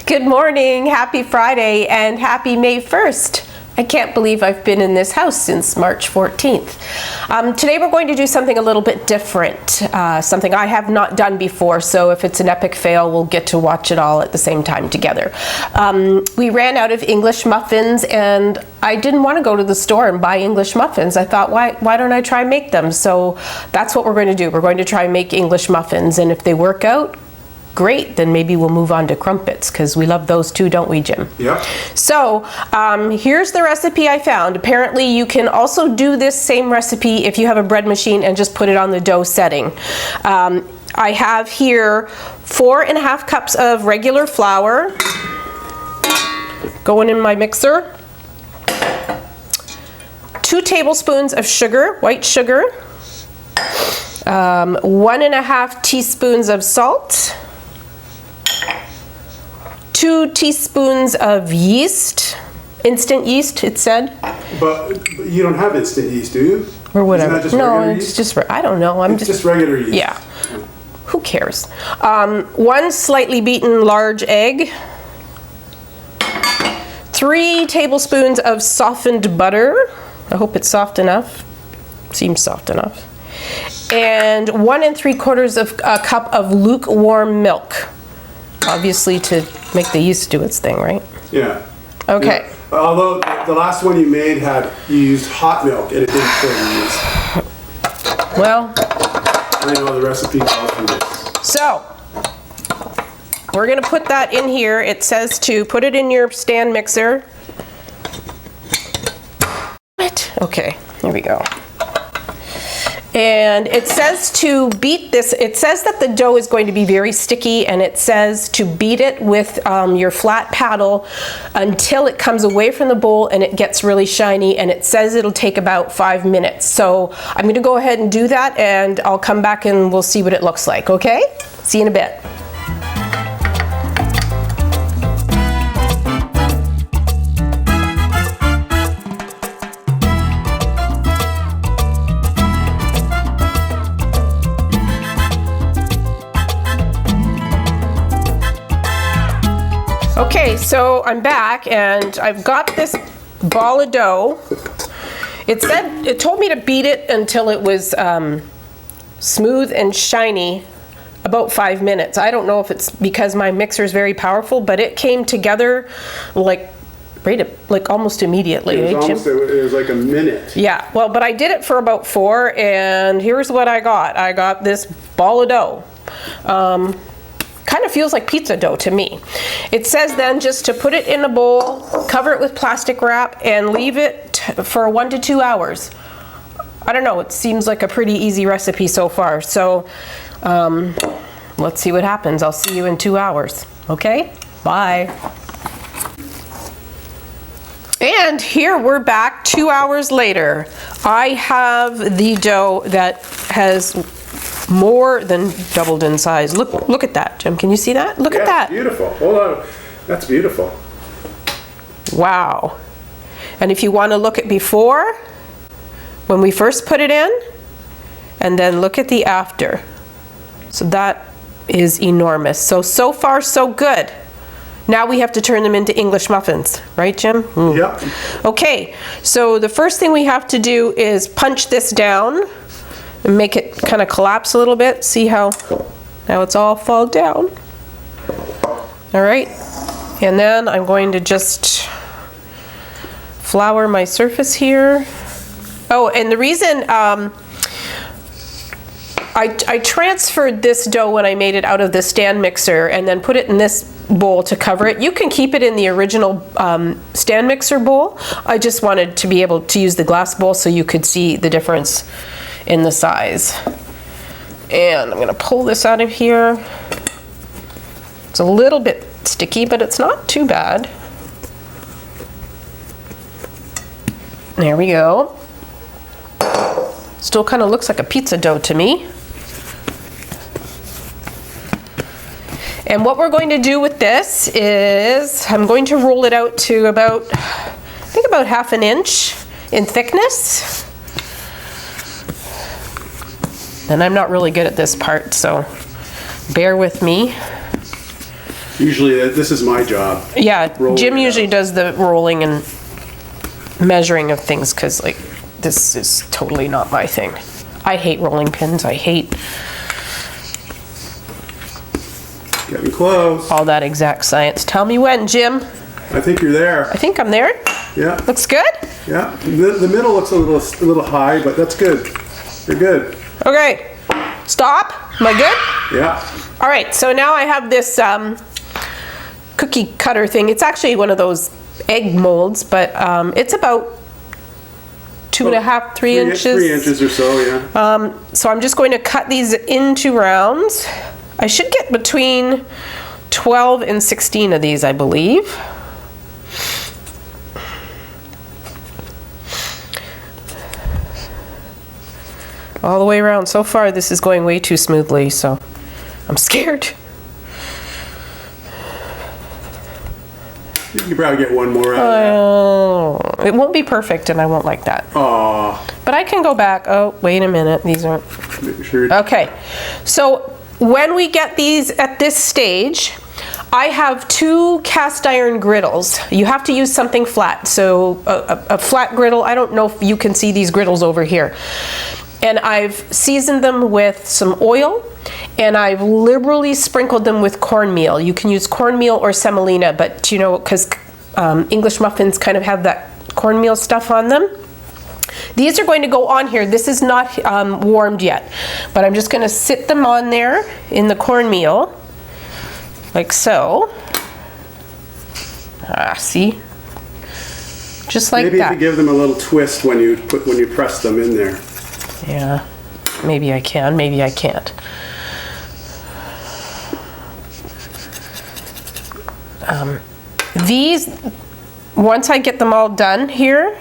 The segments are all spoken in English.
Good morning, happy Friday, and happy May 1st. I can't believe I've been in this house since March 14th. Today we're going to do something a little bit different, something I have not done before, so if it's an epic fail, we'll get to watch it all at the same time together. We ran out of English muffins, and I didn't want to go to the store and buy English muffins. I thought, why don't I try and make them? So that's what we're going to do. We're going to try and make English muffins, and if they work out, great, then maybe we'll move on to crumpets, because we love those too, don't we, Jim? Yeah. So here's the recipe I found. Apparently you can also do this same recipe if you have a bread machine and just put it on the dough setting. I have here 4.5 cups of regular flour going in my mixer, 2 tablespoons of sugar, white sugar, 1.5 teaspoons of salt, 2 teaspoons of yeast, instant yeast, it said. But you don't have instant yeast, do you? Or whatever. Isn't that just no, regular it's yeast? just, I don't know. It's just regular yeast. Yeah. Who cares? 1 slightly beaten large egg, 3 tablespoons of softened butter. I hope it's soft enough. Seems soft enough. And 1 3/4 of a cup of lukewarm milk. Obviously to make the yeast do its thing, right? Yeah. Okay. Yeah. Although the last one you made you used hot milk and it didn't fill the yeast. Well, I know the recipe calls for this. so we're gonna put that in here. It says to put it in your stand mixer. Okay, here we go. And it says to beat this, it says that the dough is going to be very sticky, and it says to beat it with your flat paddle until it comes away from the bowl and it gets really shiny, and it says it'll take about 5 minutes. So I'm gonna go ahead and do that, and I'll come back and we'll see what it looks like, okay? See you in a bit. Okay, so I'm back and I've got this ball of dough. It told me to beat it until it was smooth and shiny, about 5 minutes. I don't know if it's because my mixer is very powerful, but it came together like almost immediately. It was like a minute. Yeah, well, but I did it for about 4, and here's what I got. I got this ball of dough. Kind of feels like pizza dough to me. It says then just to put it in a bowl, cover it with plastic wrap, and leave it for 1 to 2 hours. I don't know, it seems like a pretty easy recipe so far. So let's see what happens. I'll see you in 2 hours. Okay, bye. And here we're back 2 hours later. I have the dough that has more than doubled in size. Look at that, Jim. Can you see that? Look at that. Beautiful. Hold on. That's beautiful. Wow. And if you want to look at before, when we first put it in, and then look at the after. So that is enormous. So far, so good. Now we have to turn them into English muffins, right, Jim? Mm. Yep. Okay, so the first thing we have to do is punch this down and make it kind of collapse a little bit. See how now it's all fall down. All right, and then I'm going to just flour my surface here. Oh, and the reason I transferred this dough when I made it out of the stand mixer and then put it in this bowl to cover it. You can keep it in the original stand mixer bowl. I just wanted to be able to use the glass bowl so you could see the difference in the size. And I'm gonna pull this out of here. It's a little bit sticky, but it's not too bad. There we go. Still kind of looks like a pizza dough to me. And what we're going to do with this is I'm going to roll it out to about, I think about 1/2 inch in thickness. And I'm not really good at this part, so bear with me. Usually this is my job. Yeah, Rolling Jim it usually out. does the rolling and measuring of things because, like, this is totally not my thing. I hate rolling pins. I hate Getting close. all that exact science. Tell me when, Jim. I think you're there. I think I'm there. Yeah. Looks good? Yeah. The middle looks a little high, but that's good. You're good. Okay. Stop. Am I good? Yeah. All right, so now I have this cookie cutter thing. It's actually one of those egg molds, but it's about 2.5, 3 inches. 3 inches or so, yeah. So I'm just going to cut these into rounds. I should get between 12 and 16 of these, I believe. All the way around. So far, this is going way too smoothly, so I'm scared. You can probably get one more out of Oh, it won't be perfect, and I won't like that. that. Aw. But I can go back. Oh, wait a minute. These aren't. Make sure. Okay. So when we get these at this stage, I have 2 cast iron griddles. You have to use something flat. So a flat griddle. I don't know if you can see these griddles over here. And I've seasoned them with some oil, and I've liberally sprinkled them with cornmeal. You can use cornmeal or semolina, but you know, because English muffins kind of have that cornmeal stuff on them. These are going to go on here. This is not warmed yet, but I'm just going to sit them on there in the cornmeal, like so. See? Just like Maybe that. if you give them a little twist when you press them in there. Yeah, maybe I can, maybe I can't. These, once I get them all done here,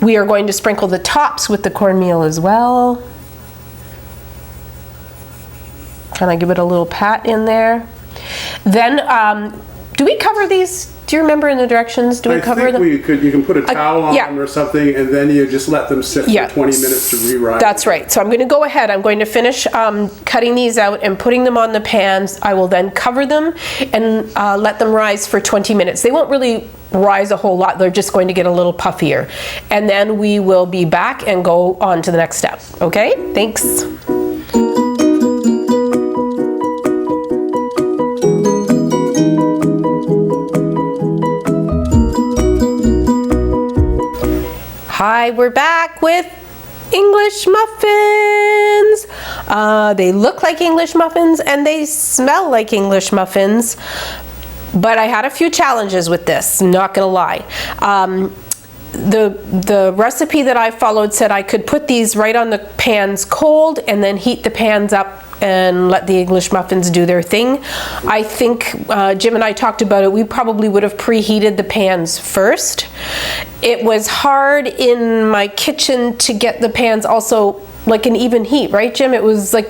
we are going to sprinkle the tops with the cornmeal as well. Kind of give it a little pat in there. Then, do we cover these? Do you remember in the directions? Do we cover them? I think you can put a towel on yeah. them or something, and then you just let them sit Yeah. for 20 minutes to re-rise. That's right. So I'm going to go ahead. I'm going to finish cutting these out and putting them on the pans. I will then cover them and let them rise for 20 minutes. They won't really rise a whole lot. They're just going to get a little puffier. And then we will be back and go on to the next step. Okay? Thanks. Hi, we're back with English muffins. They look like English muffins and they smell like English muffins, but I had a few challenges with this, not gonna lie. The recipe that I followed said I could put these right on the pans cold and then heat the pans up and let the English muffins do their thing. I think Jim and I talked about it. We probably would have preheated the pans first. It was hard in my kitchen to get the pans also like an even heat, right, Jim? It was like,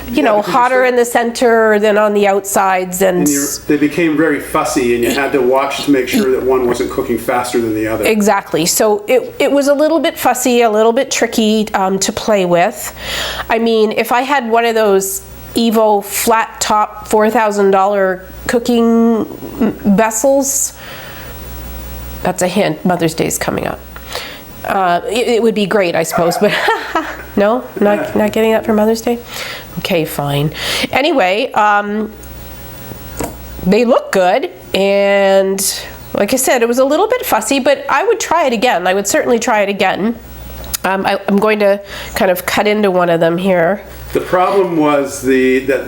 you know, hotter in the center than on the outsides, and they became very fussy, and you had to watch to make sure that one wasn't cooking faster than the other. Exactly. So it was a little bit fussy, a little bit tricky to play with. I mean, if I had one of those Evo flat top $4,000 cooking vessels, that's a hint. Mother's Day's coming up. It would be great, I suppose, but no, not getting that for Mother's Day? Okay, fine. Anyway, they look good, and like I said, it was a little bit fussy, but I would try it again. I would certainly try it again. I'm going to kind of cut into one of them here. The problem was that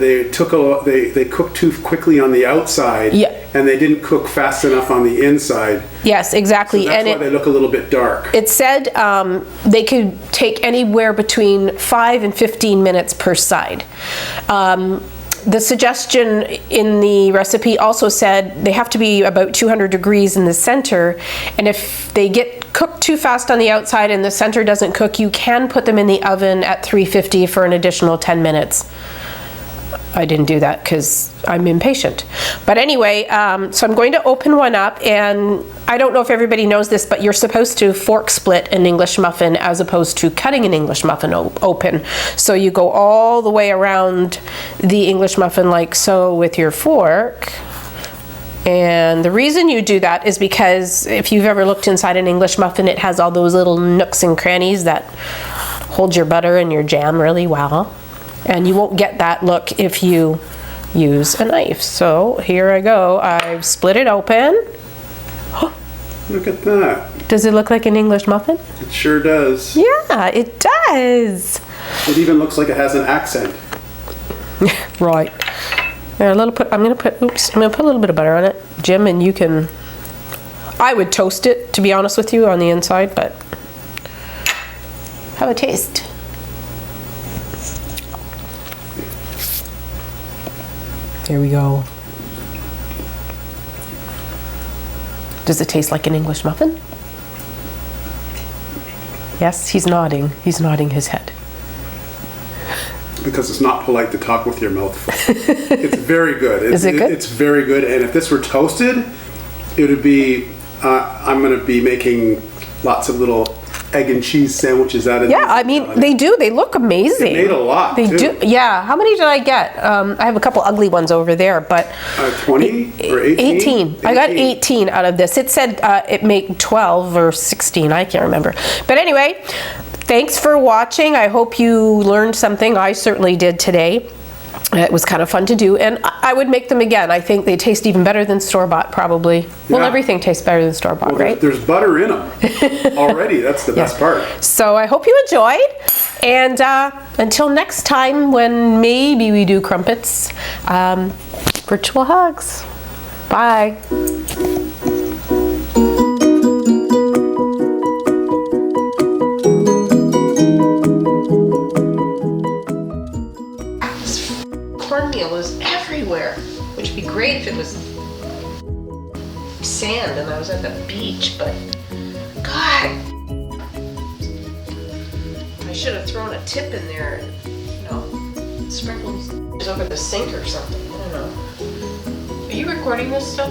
they cooked too quickly on the outside, Yeah. and they didn't cook fast enough on the inside. Yes, exactly. So that's why they look a little bit dark. It said they could take anywhere between 5 and 15 minutes per side. The suggestion in the recipe also said they have to be about 200 degrees in the center, and if they get cooked too fast on the outside and the center doesn't cook, you can put them in the oven at 350 for an additional 10 minutes. I didn't do that because I'm impatient. But anyway, so I'm going to open one up, and I don't know if everybody knows this, but you're supposed to fork split an English muffin as opposed to cutting an English muffin open. So you go all the way around the English muffin like so with your fork. And the reason you do that is because if you've ever looked inside an English muffin, it has all those little nooks and crannies that hold your butter and your jam really well. And you won't get that look if you use a knife. So here I go. I've split it open. Look at that. Does it look like an English muffin? It sure does. Yeah, it does. It even looks like it has an accent. Right. There, I'm gonna put a little bit of butter on it, Jim, and you can. I would toast it, to be honest with you, on the inside, but have a taste. There we go. Does it taste like an English muffin? Yes, he's nodding. He's nodding his head. Because it's not polite to talk with your mouth full. It's very good. Is it good? It's very good. And if this were toasted, it would be, I'm going to be making lots of little egg and cheese sandwiches out of Yeah, I mean, they do. They look amazing. They made a lot, They too. do. Yeah. How many did I get? I have a couple ugly ones over there, but 20 or 18? 18. I got 18 out of this. It said it made 12 or 16. I can't remember. But anyway, thanks for watching. I hope you learned something. I certainly did today. It was kind of fun to do, and I would make them again. I think they taste even better than store-bought, probably. Well, Yeah. everything tastes better than store-bought, Well, right? there's butter in them already. That's the best part. So I hope you enjoyed, and until next time when maybe we do crumpets, virtual hugs. Bye. Cornmeal is everywhere, which would be great if it was sand and I was at the beach, but God, I should have thrown a tip in there and, sprinkled these over the sink or something. I don't know. Are you recording this stuff?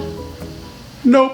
Nope.